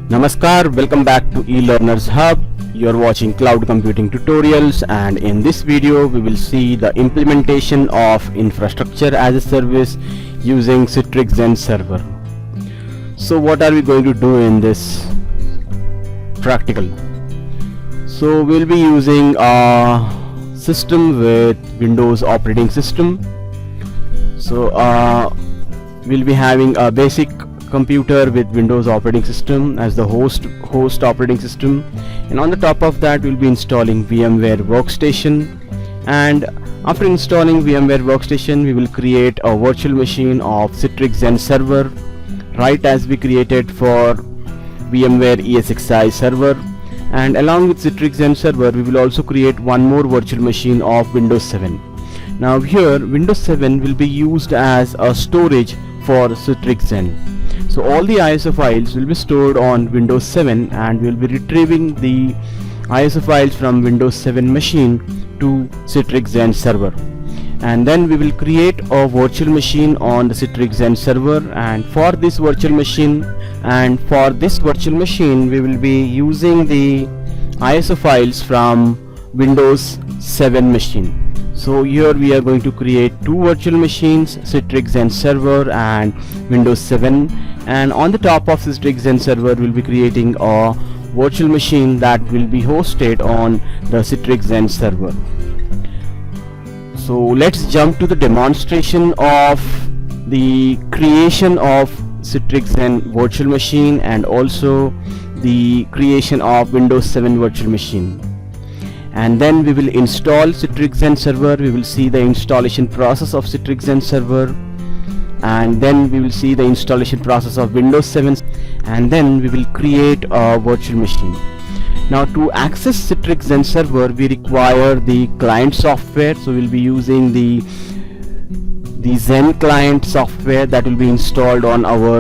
Namaskar, welcome back to eLearners Hub. You're watching cloud computing tutorials, and in this video we will see the implementation of infrastructure as a service using Citrix Zen Server. So what are we going to do in this practical? So we'll be using a system with Windows operating system. So we'll be having a basic computer with Windows operating system as the host operating system, and on the top of that we'll be installing VMware Workstation. And after installing VMware Workstation, we will create a virtual machine of Citrix Zen Server, right as we created for VMware ESXi server. And along with Citrix Zen Server, we will also create one more virtual machine of Windows 7. Now here Windows 7 will be used as a storage for Citrix Zen. So all the ISO files will be stored on Windows 7, and we will be retrieving the ISO files from Windows 7 machine to Citrix Zen Server. And then we will create a virtual machine on the Citrix Zen Server, and for this virtual machine we will be using the ISO files from Windows 7 machine. So here we are going to create two virtual machines, Citrix Zen Server and Windows 7, and on the top of Citrix Zen Server we'll be creating a virtual machine that will be hosted on the Citrix Zen Server. So let's jump to the demonstration of the creation of Citrix Zen virtual machine and also the creation of Windows 7 virtual machine. And then we will install Citrix Zen Server. We will see the installation process of Citrix Zen Server, and then we will see the installation process of Windows 7, and then we will create a virtual machine. Now to access Citrix Zen Server we require the client software, so we'll be using the Zen client software that will be installed on our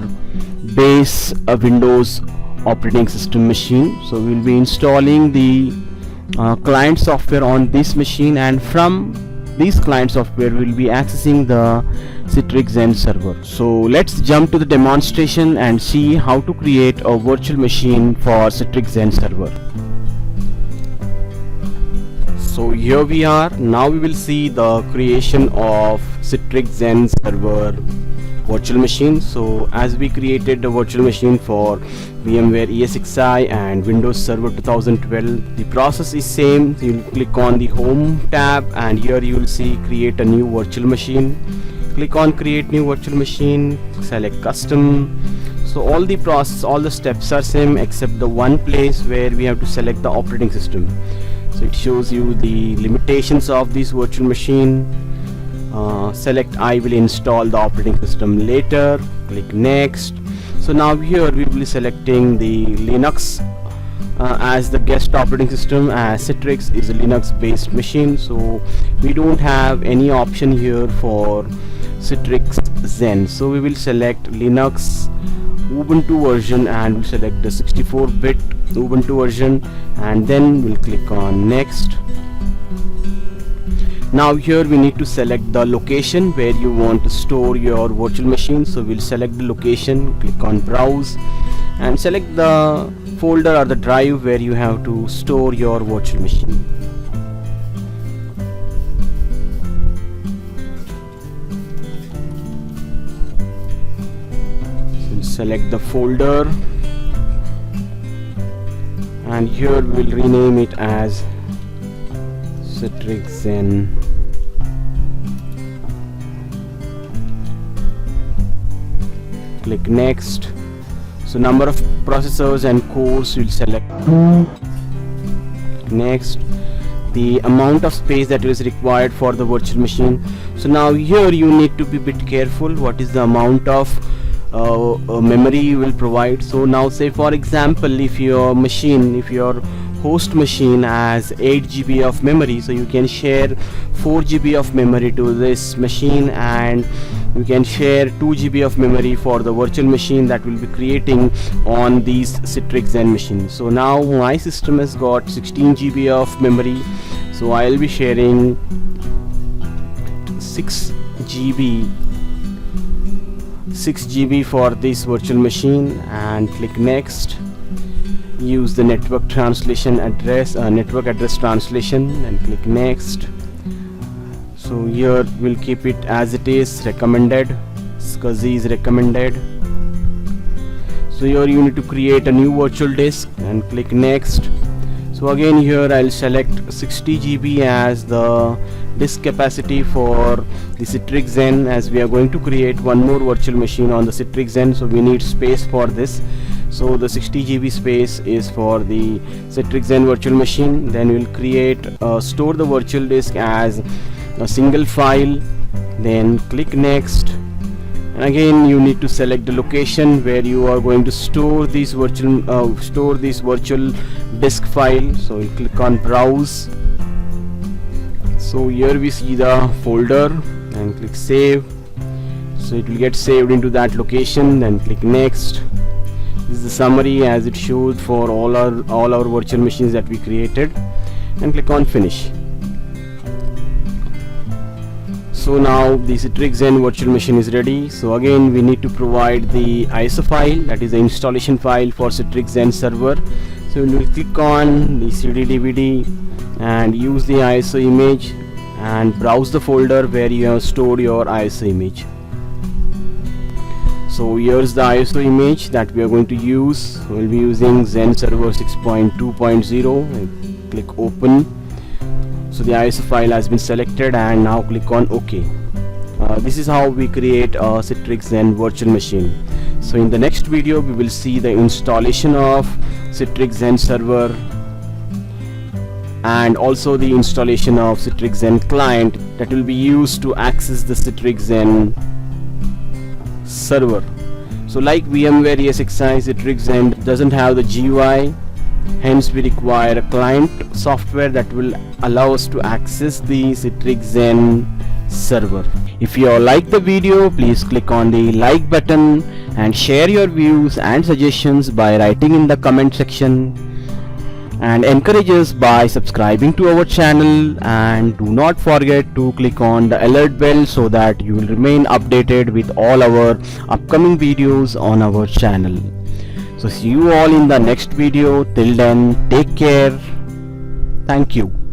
base Windows operating system machine. So we'll be installing the client software on this machine, and from this client software we will be accessing the Citrix Zen Server. So let's jump to the demonstration and see how to create a virtual machine for Citrix Zen Server. So here we are. Now we will see the creation of Citrix Zen Server virtual machine. So as we created the virtual machine for VMware ESXi and Windows Server 2012, the process is same. So you will click on the home tab, and here you will see create a new virtual machine. Click on create new virtual machine, select custom. So all the steps are same except the one place where we have to select the operating system. So it shows you the limitations of this virtual machine. Select I will install the operating system later, click next. So now here we will be selecting the Linux as the guest operating system, as Citrix is a Linux based machine, so we don't have any option here for Citrix Zen. So we will select Linux Ubuntu version, and we'll select the 64-bit Ubuntu version, and then we'll click on next. Now here we need to select the location where you want to store your virtual machine. So we'll select the location, click on browse, and select the folder or the drive where you have to store your virtual machine. So select the folder, and here we'll rename it as Citrix Zen. Click next. So number of processors and cores you'll select 2. Next, the amount of space that is required for the virtual machine. So now here you need to be a bit careful what is the amount of memory you will provide. So now say for example, if your host machine has 8 GB of memory, so you can share 4 GB of memory to this machine, and you can share 2 GB of memory for the virtual machine that will be creating on these Citrix Zen machines. So now my system has got 16 GB of memory, so I'll be sharing 6 GB for this virtual machine, and click next. use the network translation address, network address translation, and click next. So here we'll keep it as it is, recommended. SCSI is recommended. So here you need to create a new virtual disk and click next. So again here I'll select 60 GB as the disk capacity for the Citrix Zen, as we are going to create one more virtual machine on the Citrix Zen, so we need space for this. So the 60 GB space is for the Citrix Zen virtual machine. Then we'll create store the virtual disk as a single file, then click next. And again you need to select the location where you are going to store this virtual disk file. So we'll click on browse. So here we see the folder and click save. So it will get saved into that location. Then click next. This is the summary as it shows for all our virtual machines that we created, and click on finish. So now the Citrix Zen virtual machine is ready. So again we need to provide the ISO file, that is the installation file for Citrix Zen server. So we will click on the CD DVD and use the ISO image and browse the folder where you have stored your ISO image. So here's the ISO image that we are going to use. We'll be using Zen Server 6.2.0. Click open. So the ISO file has been selected, and now click on OK. This is how we create a Citrix Zen virtual machine. So in the next video we will see the installation of Citrix Zen server and also the installation of Citrix Zen client that will be used to access the Citrix Zen server. So like VMware ESXi, Citrix Zen doesn't have the GUI, hence we require a client software that will allow us to access the Citrix Zen server. If you like the video, please click on the like button and share your views and suggestions by writing in the comment section, and encourage us by subscribing to our channel, and do not forget to click on the alert bell so that you will remain updated with all our upcoming videos on our channel. So see you all in the next video. Till then, take care. Thank you.